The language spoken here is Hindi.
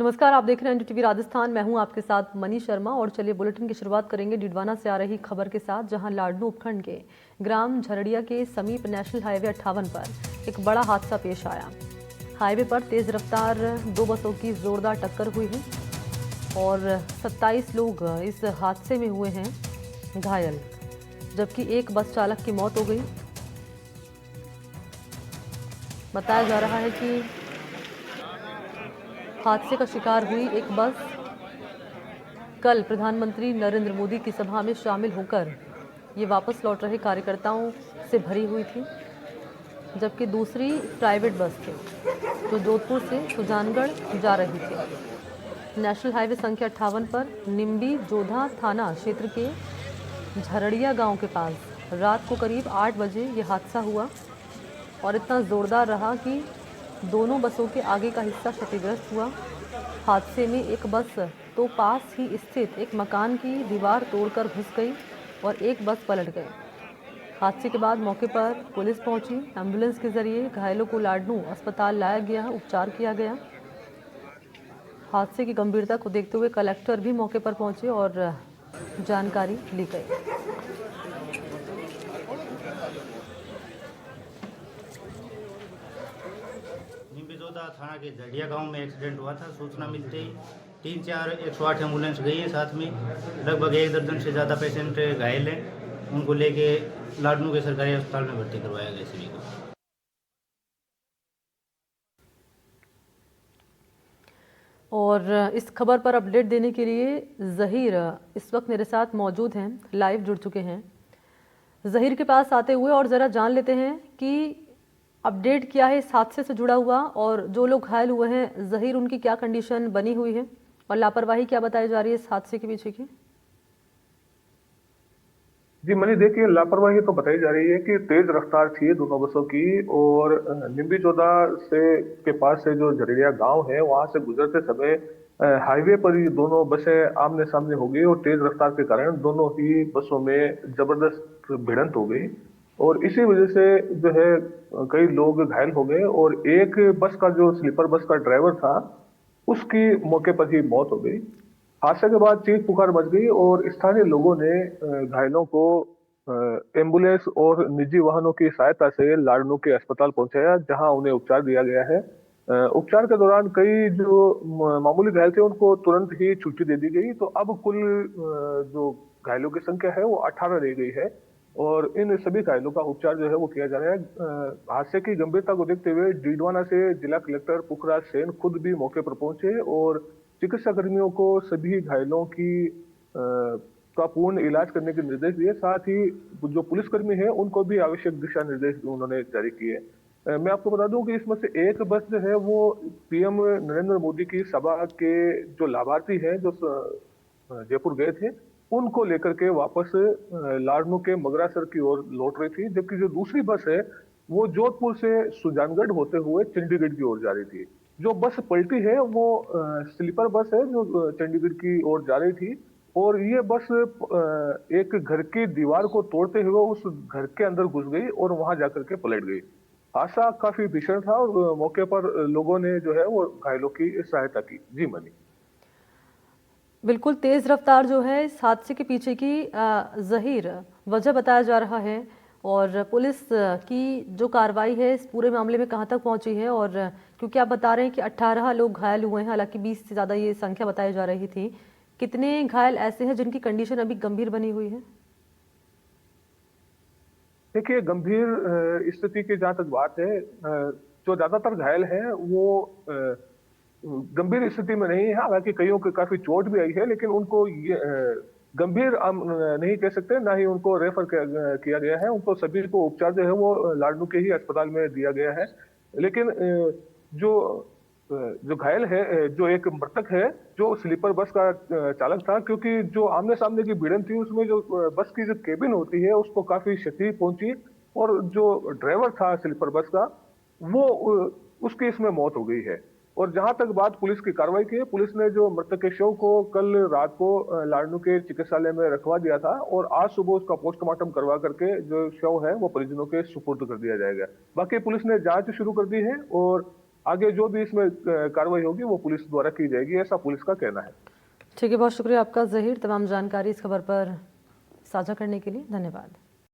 नमस्कार, आप देख रहे हैं एनडीटीवी राजस्थान। मैं हूं आपके साथ मनी शर्मा और चलिए बुलेटिन की शुरुआत करेंगे डिडवाना से आ रही खबर के साथ, जहां लाडनू उपखंड के ग्राम झरड़िया के समीप नेशनल हाईवे 58 पर एक बड़ा हादसा पेश आया। हाईवे पर तेज रफ्तार दो बसों की जोरदार टक्कर हुई है और 27 लोग इस हादसे में हुए हैं घायल, जबकि एक बस चालक की मौत हो गई। बताया जा रहा है कि हादसे का शिकार हुई एक बस कल प्रधानमंत्री नरेंद्र मोदी की सभा में शामिल होकर ये वापस लौट रहे कार्यकर्ताओं से भरी हुई थी, जबकि दूसरी प्राइवेट बस थी जो जोधपुर से सुजानगढ़ जा रही थी। नेशनल हाईवे संख्या 58 पर निम्बी जोधा थाना क्षेत्र के झरड़िया गांव के पास रात को करीब 8 बजे ये हादसा हुआ और इतना ज़ोरदार रहा कि दोनों बसों के आगे का हिस्सा क्षतिग्रस्त हुआ। हादसे में एक बस तो पास ही स्थित एक मकान की दीवार तोड़कर घुस गई और एक बस पलट गई। हादसे के बाद मौके पर पुलिस पहुंची। एम्बुलेंस के जरिए घायलों को लाडनू अस्पताल लाया गया, उपचार किया गया। हादसे की गंभीरता को देखते हुए कलेक्टर भी मौके पर पहुंचे और जानकारी ली गई। निम्बिजोदा थाना के झड़िया गांव में एक्सीडेंट हुआ था। सूचना मिलते ही 3-4 108 एम्बुलेंस गई है। साथ में लगभग 1 दर्जन से ज़्यादा पेशेंट घायल हैं। उनको लेके लाडनू के सरकारी अस्पताल में भर्ती करवाया गया सभी को। और इस खबर पर अपडेट देने के लिए ज़हीर इस वक्त मेरे साथ मौजूद हैं, लाइव जुड़ चुके हैं। ज़हीर के पास आते हुए और ज़रा जान लेते हैं कि अपडेट क्या है इस हादसे से जुड़ा हुआ, और जो लोग घायल हुए हैं ज़हीर उनकी क्या कंडीशन बनी हुई है और लापरवाही क्या बताई जा रही है इस हादसे के पीछे की? जी मनी, देखिए लापरवाही तो बताई जा रही है कि तेज रफ्तार थी दोनों बसों की और निम्बी चौदा से के पास से जो झरड़िया गांव है वहां से गुजरते समय हाईवे पर ही दोनों बसें आमने सामने हो गई और तेज रफ्तार के कारण दोनों ही बसों में जबरदस्त भिड़ंत हो गई और इसी वजह से जो है कई लोग घायल हो गए और एक बस का जो स्लीपर बस का ड्राइवर था उसकी मौके पर ही मौत हो गई। हादसे के बाद चीख पुकार मच गई और स्थानीय लोगों ने घायलों को एम्बुलेंस और निजी वाहनों की सहायता से लाडनू के अस्पताल पहुंचाया, जहां उन्हें उपचार दिया गया है। उपचार के दौरान कई जो मामूली घायल थे उनको तुरंत ही छुट्टी दे दी गई। तो अब कुल जो घायलों की संख्या है वो 18 रह गई है और इन सभी घायलों का उपचार जो है वो किया जा रहा है। हादसे की गंभीरता को देखते हुए डीडवाना से जिला कलेक्टर पुखराज सेन खुद भी मौके पर पहुंचे और चिकित्सा कर्मियों को सभी घायलों की का पूर्ण इलाज करने के निर्देश दिए। साथ ही जो पुलिसकर्मी है उनको भी आवश्यक दिशा निर्देश उन्होंने जारी किए। मैं आपको बता दूं कि इसमें से एक बस जो है वो पीएम नरेंद्र मोदी की सभा के जो लाभार्थी हैं जो जयपुर गए थे उनको लेकर के वापस लाडनू के मगरासर की ओर लौट रही थी, जबकि जो दूसरी बस है वो जोधपुर से सुजानगढ़ होते हुए चंडीगढ़ की ओर जा रही थी। जो बस पलटी है वो स्लीपर बस है जो चंडीगढ़ की ओर जा रही थी और ये बस एक घर की दीवार को तोड़ते हुए उस घर के अंदर घुस गई और वहां जाकर के पलट गई। हादसा काफी भीषण था और मौके पर लोगों ने जो है वो घायलों की सहायता की। जी मनी। बिल्कुल, तेज़ रफ्तार जो है इस हादसे के पीछे की ज़हीर वजह बताया जा रहा है और पुलिस की जो कार्रवाई है इस पूरे मामले में कहां तक पहुंची है? और क्योंकि आप बता रहे हैं कि 18 लोग घायल हुए हैं, हालांकि 20 से ज़्यादा ये संख्या बताई जा रही थी, कितने घायल ऐसे हैं जिनकी कंडीशन अभी गंभीर बनी हुई है? देखिए गंभीर स्थिति की जहां तक बात है, जो ज्यादातर घायल हैं वो गंभीर स्थिति में नहीं है। हालांकि कईयों को काफी चोट भी आई है, लेकिन उनको ये गंभीर नहीं कह सकते, ना ही उनको रेफर किया गया है। उनको सभी को उपचार जो है वो लाडनू के ही अस्पताल में दिया गया है। लेकिन जो जो घायल है, जो एक मृतक है जो स्लीपर बस का चालक था, क्योंकि जो आमने सामने की भिड़ंत थी उसमें जो बस की जो केबिन होती है उसको काफी क्षति पहुंची और जो ड्राइवर था स्लीपर बस का वो उसकी इसमें मौत हो गई है। और जहां तक बात पुलिस की कार्रवाई की है, पुलिस ने जो मृतक के शव को कल रात को लाडनू के चिकित्सालय में रखवा दिया था और आज सुबह उसका पोस्टमार्टम करवा करके जो शव है वो परिजनों के सुपुर्द कर दिया जाएगा। बाकी पुलिस ने जांच शुरू कर दी है और आगे जो भी इसमें कार्रवाई होगी वो पुलिस द्वारा की जाएगी, ऐसा पुलिस का कहना है। ठीक है, बहुत शुक्रिया आपका ज़हीर, तमाम जानकारी इस खबर पर साझा करने के लिए। धन्यवाद।